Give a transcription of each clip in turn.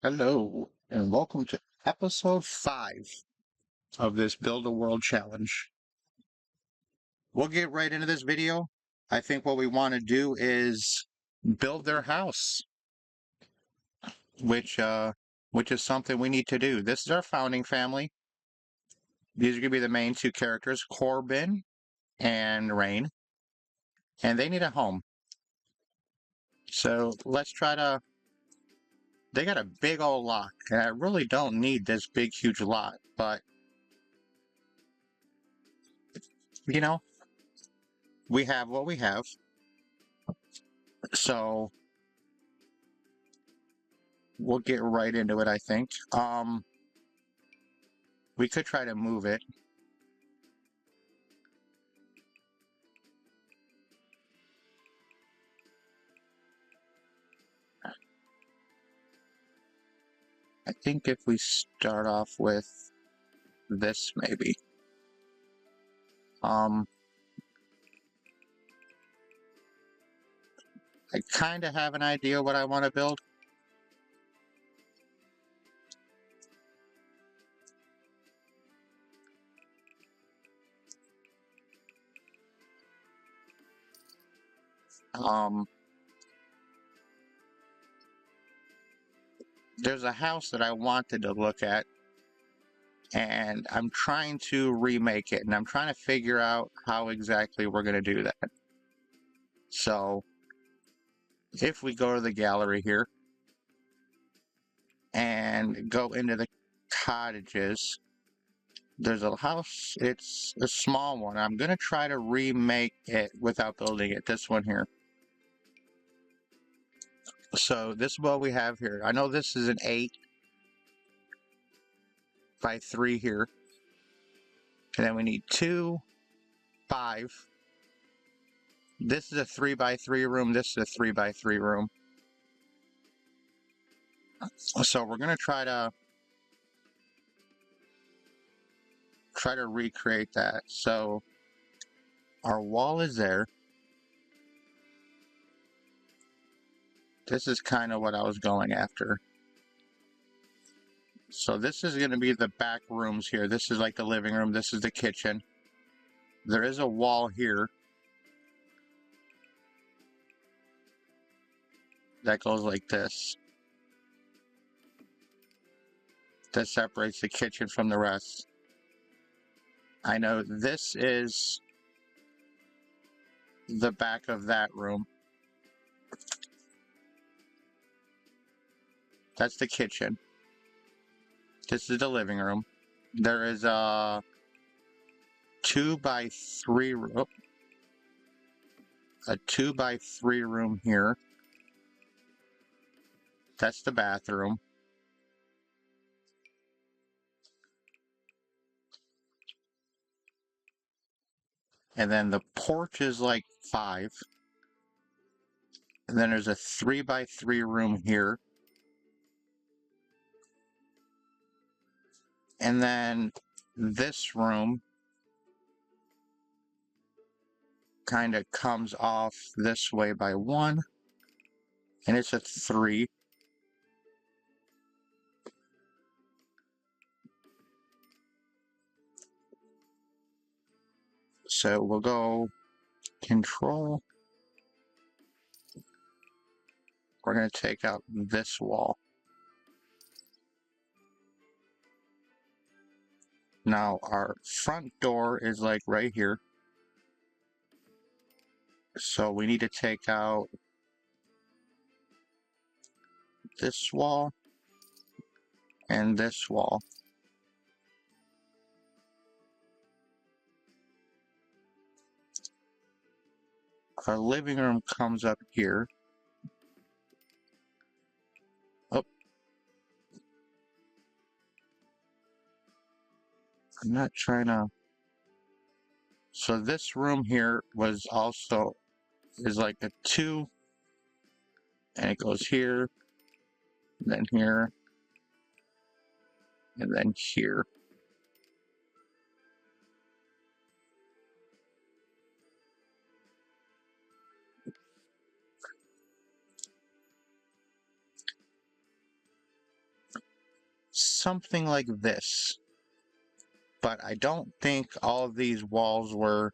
Hello, and welcome to episode 5 of this Build a World Challenge. We'll get right into this video. I think what we want to do is build their house, which is something we need to do. This is our founding family. These are going to be the main two characters, Corbin and Rain, and they need a home. So let's try to... They got a big old lot, and I really don't need this big, huge lot, but, you know, we have what we have. So we'll get right into it, I think. We could try to move it. I think if we start off with this, maybe. I kind of have an idea what I want to build. There's a house that I wanted to look at, and I'm trying to remake it, and I'm trying to figure out how exactly we're going to do that. So, if we go to the gallery here, and go into the cottages, there's a house. It's a small one. I'm going to try to remake it without building it. This one here. So this is what we have here. I know this is an 8 by 3 here. And then we need 2, 5. This is a 3 by 3 room. This is a 3 by 3 room. So we're going to try to recreate that. So our wall is there. This is kind of what I was going after. So this is going to be the back rooms here. This is like the living room. This is the kitchen. There is a wall here that goes like this. That separates the kitchen from the rest. I know this is the back of that room. That's the kitchen. This is the living room. There is a 2 by 3 a 2 by 3 room here. That's the bathroom. And then the porch is like 5. And then there's a 3 by 3 room here. And then this room kind of comes off this way by 1. And it's a 3. So we'll go control. We're going to take out this wall. Now our front door is like right here. So we need to take out this wall and this wall. Our living room comes up here. Oh. I'm not trying to... So this room here was also... is like a 2. And it goes here. Then here. And then here. something like this. But I don't think all of these walls were...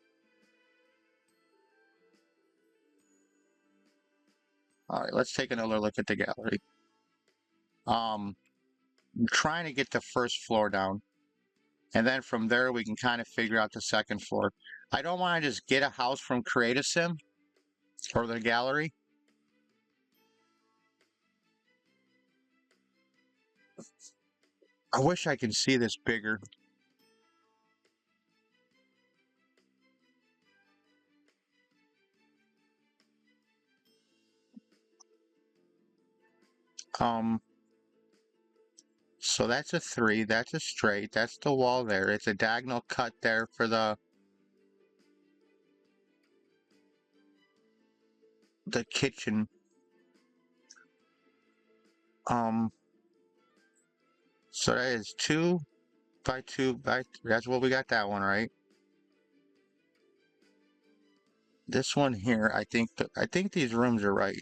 All right, let's take another look at the gallery. I'm trying to get the first floor down. And then from there, we can kind of figure out the second floor. I don't want to just get a house from Create a Sim or the gallery. I wish I could see this bigger. So that's a 3, that's a straight, that's the wall there. It's a diagonal cut there for the kitchen. So that is 2 by 2 by 3. That's what we got, that one, right? This one here, I think these rooms are right.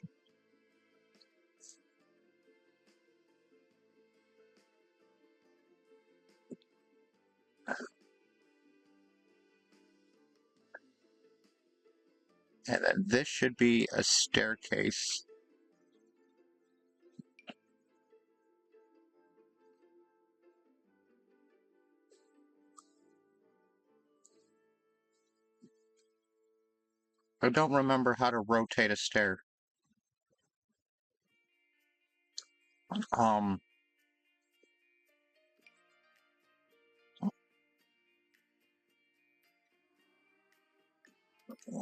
And then this should be a staircase. I don't remember how to rotate a stair.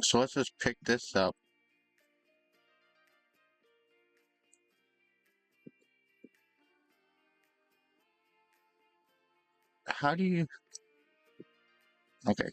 So let's just pick this up. How do you... Okay.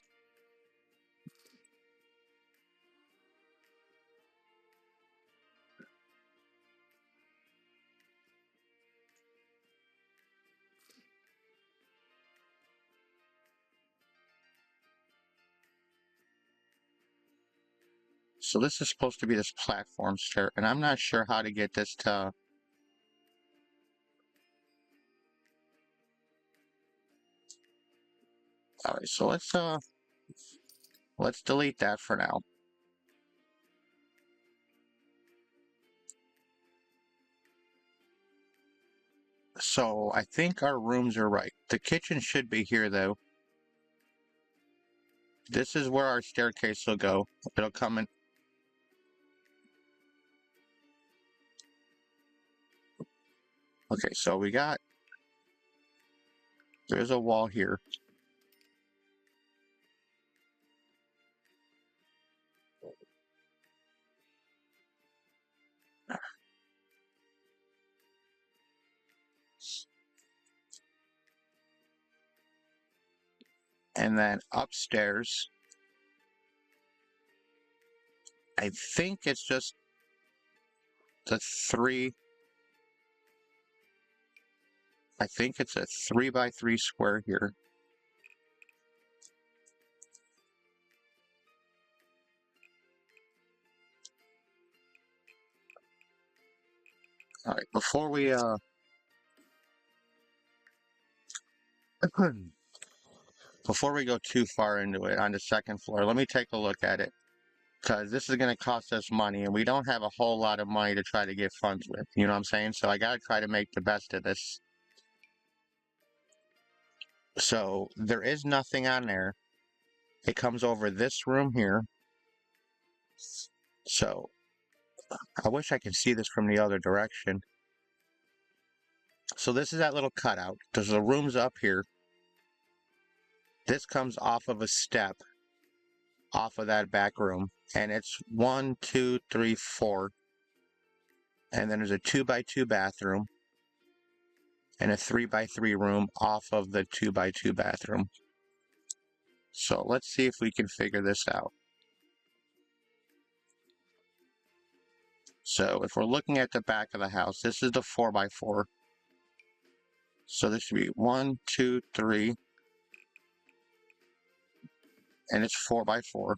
So this is supposed to be this platform stair, and I'm not sure how to get this to... Alright, so let's delete that for now. So I think our rooms are right. The kitchen should be here though. This is where our staircase will go. It'll come in. Okay, so there's a wall here. And then upstairs, I think it's just the 3. I think it's a 3 by 3 square here. All right, before we before we go too far into it on the second floor, let me take a look at it, because this is going to cost us money, and we don't have a whole lot of money to try to get funds with. You know what I'm saying? So I got to try to make the best of this. So there is nothing on there. It comes over this room here. So I wish I could see this from the other direction. So this is that little cutout. There's the rooms up here. This comes off of a step off of that back room. And it's 1, 2, 3, 4. And then there's a 2 by 2 bathroom. And a 3 by 3 room off of the 2 by 2 bathroom. So let's see if we can figure this out. So if we're looking at the back of the house, this is the 4 by 4. So this should be 1, 2, 3. And it's 4 by 4.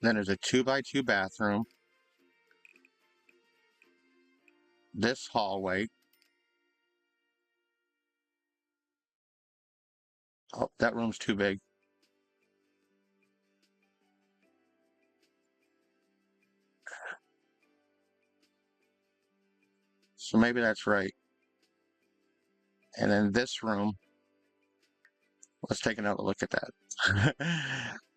Then there's a 2 by 2 bathroom. this hallway. Oh, that room's too big. So maybe that's right. And then this room, let's take another look at that.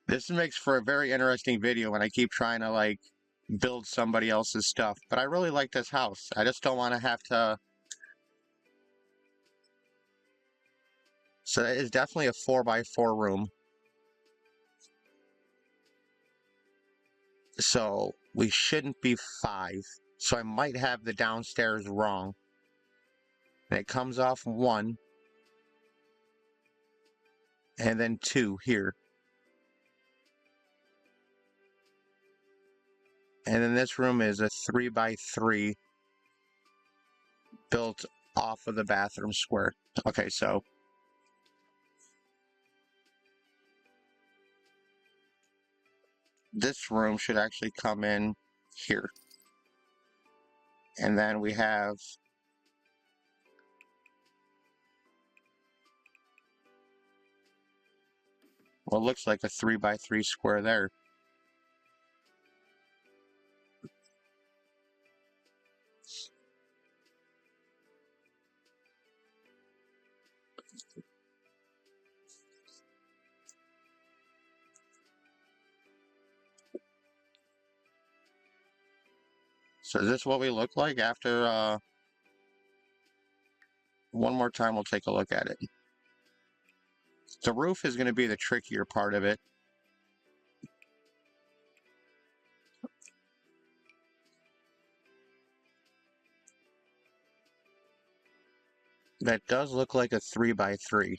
This makes for a very interesting video when I keep trying to like build somebody else's stuff. But I really like this house. I just don't want to have to. So it is definitely a 4x4 room. So we shouldn't be 5. So I might have the downstairs wrong. And it comes off 1. And then 2 here. And then this room is a 3x3 built off of the bathroom square. Okay, so this room should actually come in here. And then we have what looks like a 3x3 square there. So is this what we look like after one more time we'll take a look at it. The roof is going to be the trickier part of it. That does look like a 3x3.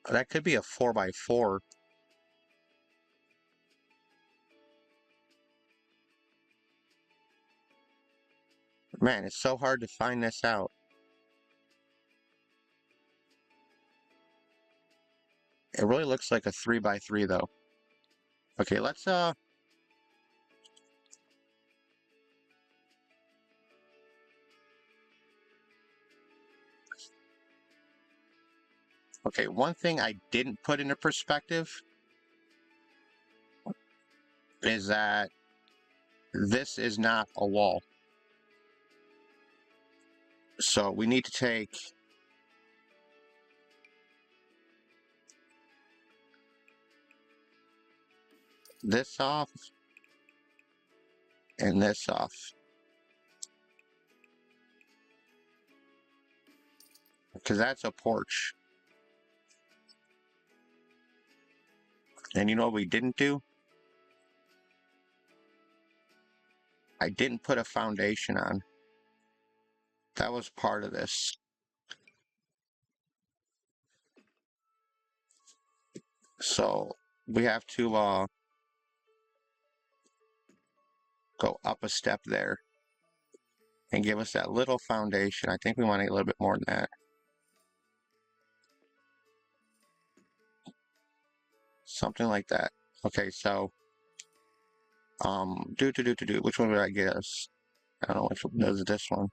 That could be a 4x4. Man, it's so hard to find this out. It really looks like a 3x3 though. Okay, let's okay, one thing I didn't put into perspective is that this is not a wall. So we need to take this off and this off. Because that's a porch. And you know what we didn't do? I didn't put a foundation on. That was part of this. So we have to go up a step there and give us that little foundation. I think we want to get a little bit more than that. Something like that. Okay, so which one would I get us? I don't know which one does this one.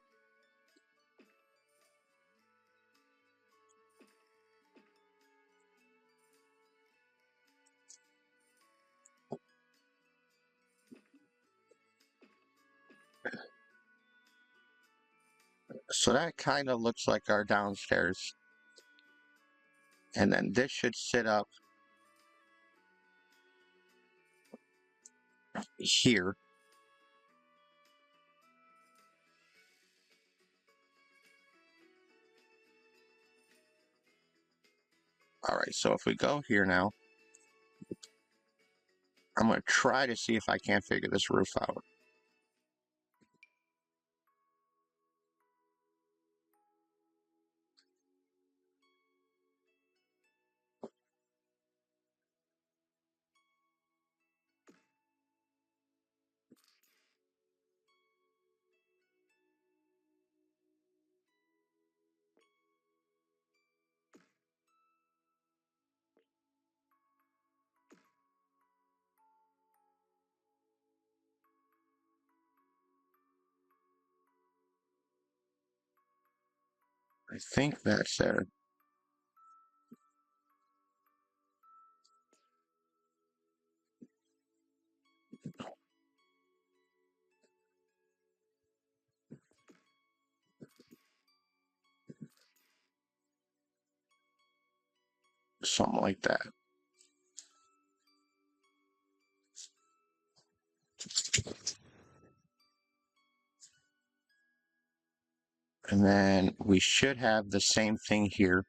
So that kind of looks like our downstairs. And then this should sit up here. All right, so if we go here now, I'm going to try to see if I can't figure this roof out. I think that's there. Something like that. And then we should have the same thing here.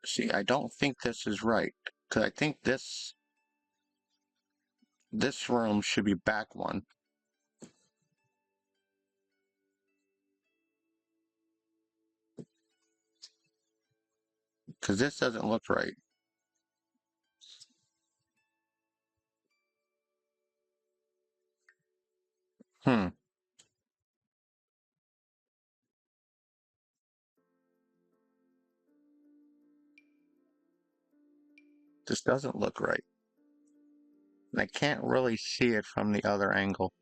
See, I don't think this is right, because I think this room should be back one. Because this doesn't look right. Hmm. This doesn't look right. And I can't really see it from the other angle.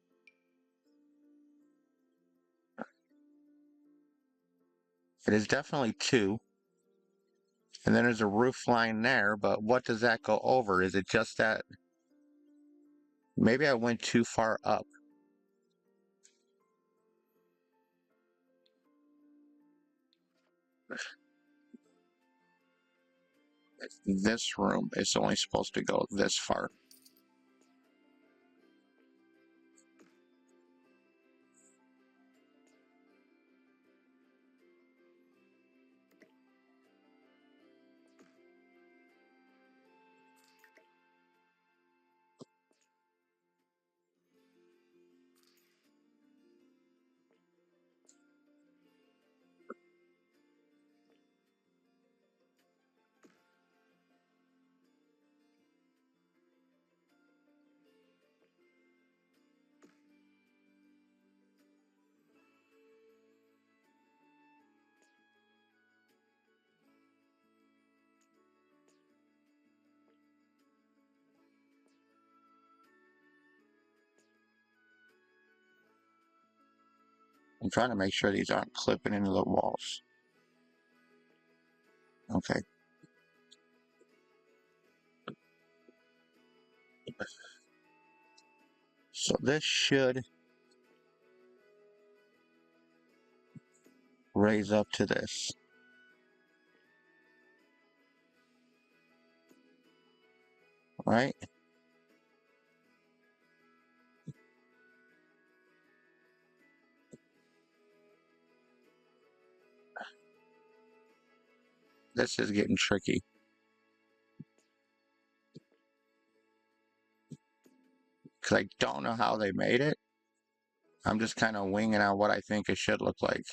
It is definitely 2. And then there's a roof line there, but what does that go over? Is it just that? Maybe I went too far up. This room is only supposed to go this far. I'm trying to make sure these aren't clipping into the walls. Okay. So this should raise up to this. Right? This is getting tricky. Because I don't know how they made it. I'm just kind of winging on what I think it should look like.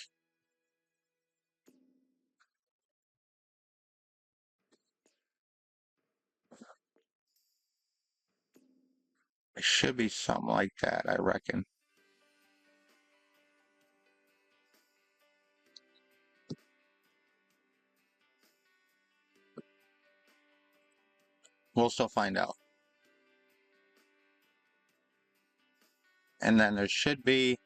It should be something like that, I reckon. We'll still find out. And then there should be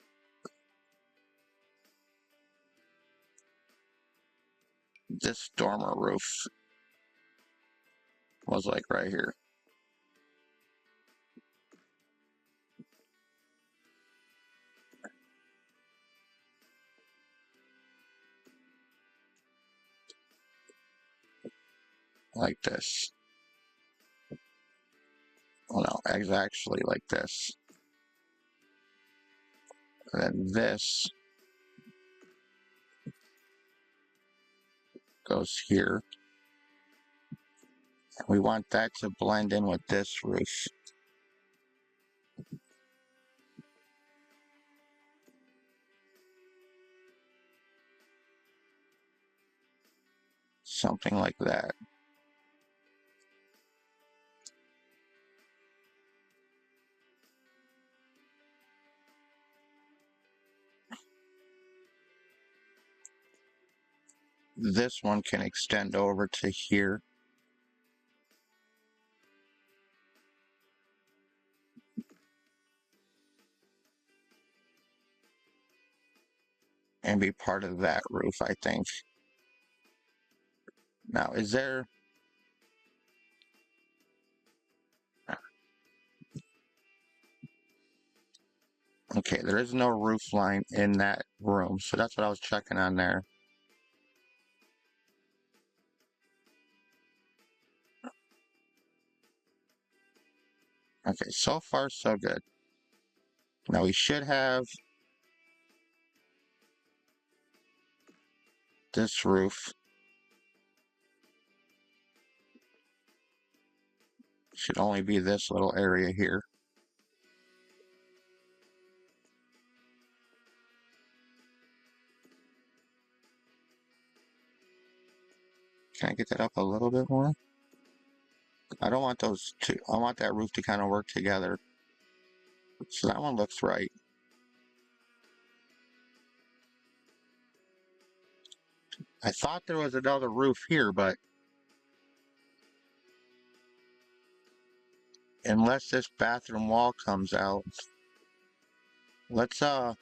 this dormer roof was like right here. Like this. Oh no, it's actually like this. And then this goes here. We want that to blend in with this roof. Something like that. this one can extend over to here. And be part of that roof, I think. Now, is there... Okay, there is no roof line in that room, so that's what I was checking on there. Okay, so far so good. Now we should have this roof. Should only be this little area here. Can I get that up a little bit more? I don't want those two. I want that roof to kind of work together. So that one looks right. I thought there was another roof here, but unless this bathroom wall comes out, let's no,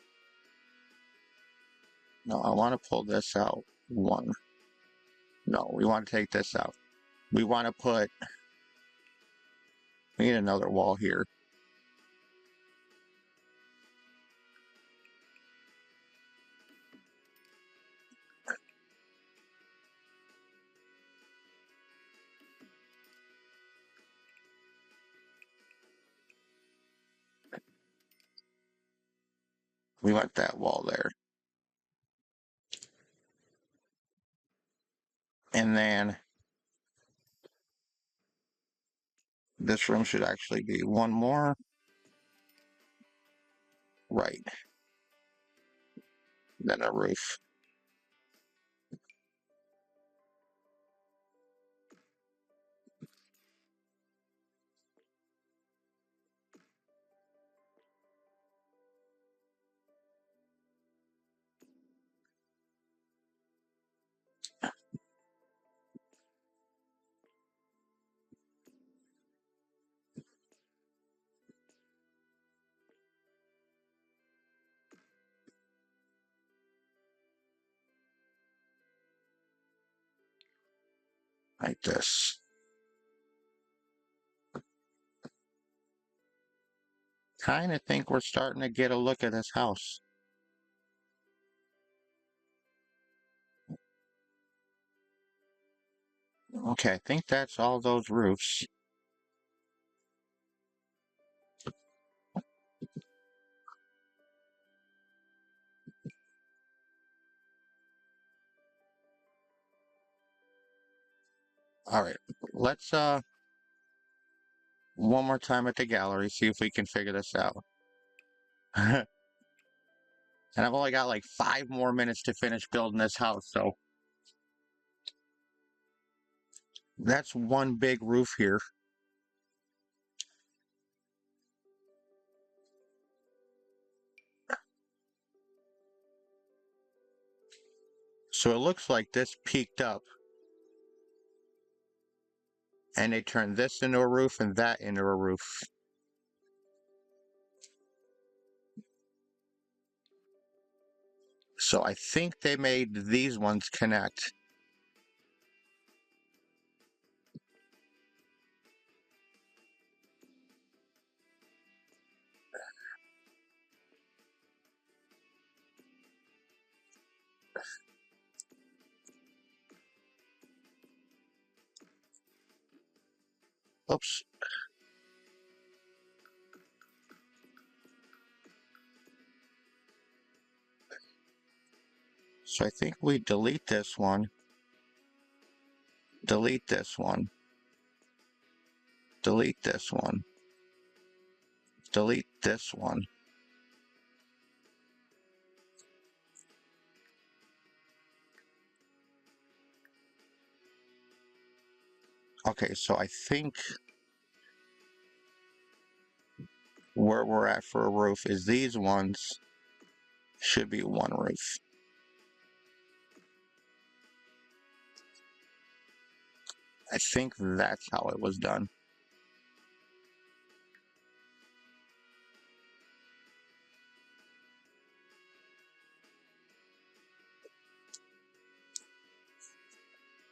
I want to pull this out. One. No, we want to take this out. We want to put, we need another wall here. We want that wall there. And then this room should actually be one more. Right. Then a roof. Like this. Kind of think we're starting to get a look at this house. Okay, I think that's all those roofs. All right, let's one more time at the gallery, see if we can figure this out. And I've only got like 5 more minutes to finish building this house, so that's one big roof here. So it looks like this peaked up and they turned this into a roof and that into a roof. So I think they made these ones connect. Oops. So I think we delete this one, delete this one, delete this one, delete this one. Okay, so I think where we're at for a roof is these ones should be one roof. I think that's how it was done.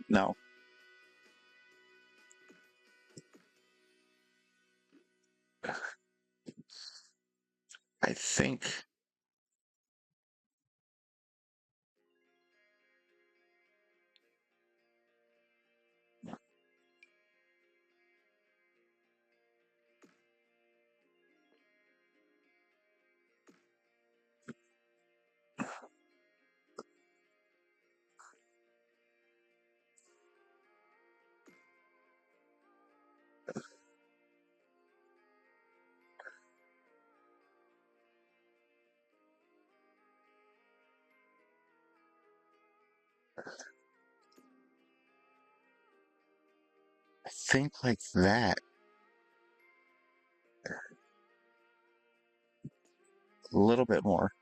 No. I think like that. A little bit more.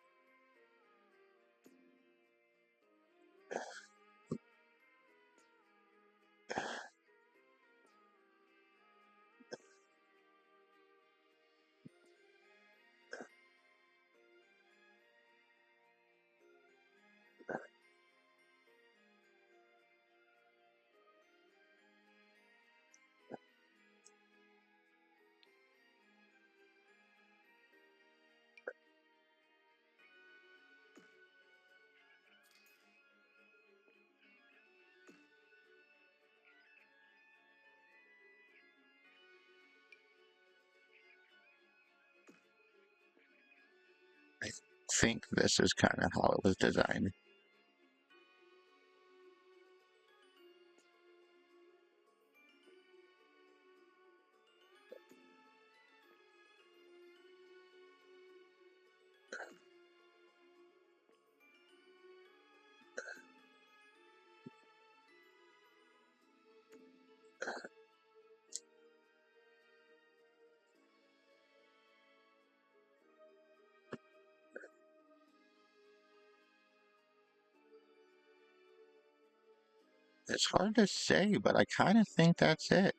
I think this is kind of how it was designed. It's hard to say, but I kind of think that's it.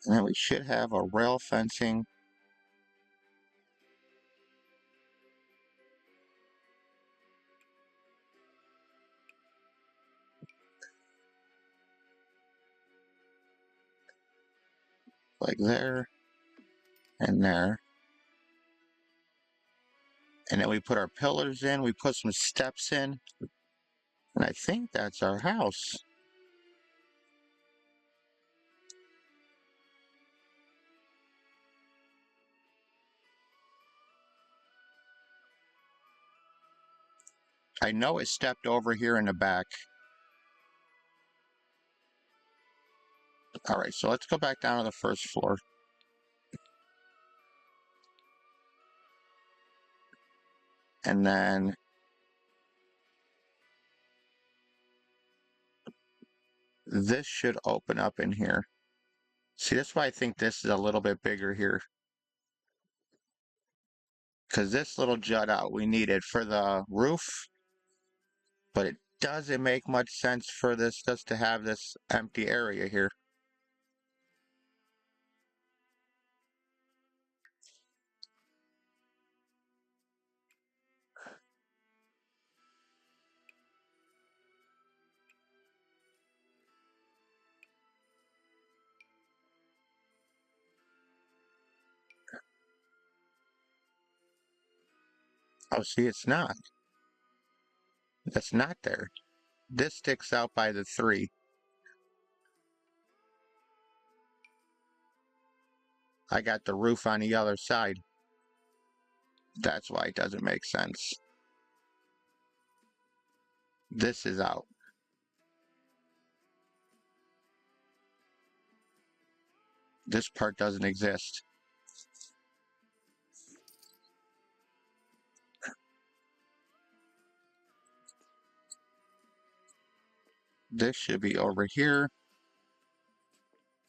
And then we should have a rail fencing. Like there and there. And then we put our pillars in, we put some steps in, and I think that's our house. I know it stepped over here in the back. All right, so let's go back down to the first floor. And then this should open up in here. See, that's why I think this is a little bit bigger here. Because this little jut out we needed for the roof, but it doesn't make much sense for this just to have this empty area here. Oh, see, it's not. That's not there. This sticks out by the 3. I got the roof on the other side. That's why it doesn't make sense. This is out. This part doesn't exist. This should be over here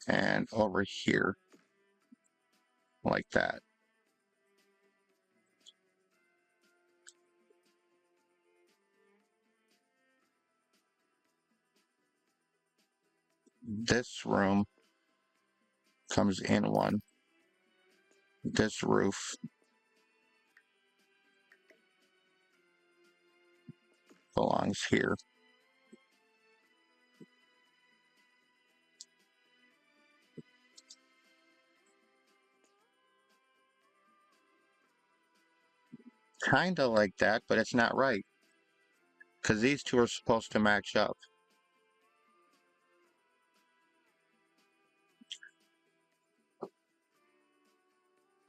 and over here, like that. this room comes in one. This roof belongs here. Kind of like that, but it's not right. Because these two are supposed to match up.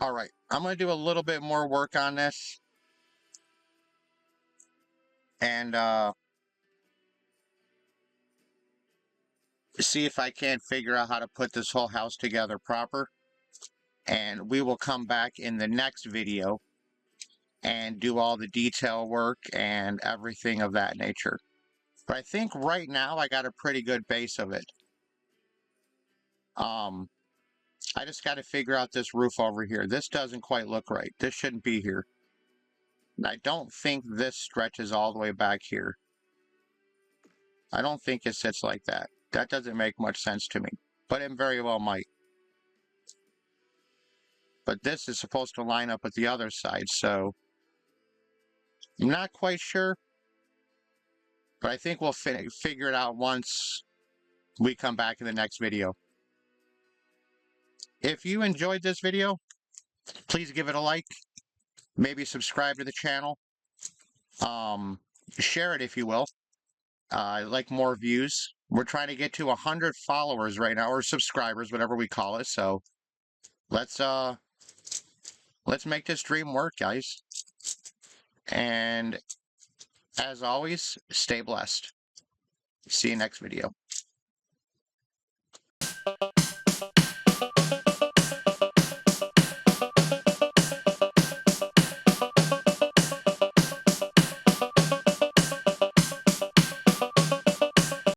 All right, I'm going to do a little bit more work on this. And see if I can't figure out how to put this whole house together proper. And we will come back in the next video and do all the detail work and everything of that nature. But I think right now I got a pretty good base of it. I just got to figure out this roof over here. This doesn't quite look right. This shouldn't be here. And I don't think this stretches all the way back here. I don't think it sits like that. That doesn't make much sense to me, but it very well might. But this is supposed to line up with the other side, so I'm not quite sure. But I think we'll figure it out once we come back in the next video. If you enjoyed this video, please give it a like. Maybe subscribe to the channel. Share it if you will. I like more views. We're trying to get to 100 followers right now, or subscribers, whatever we call it. So let's make this dream work, guys. And as always, stay blessed. See you next video.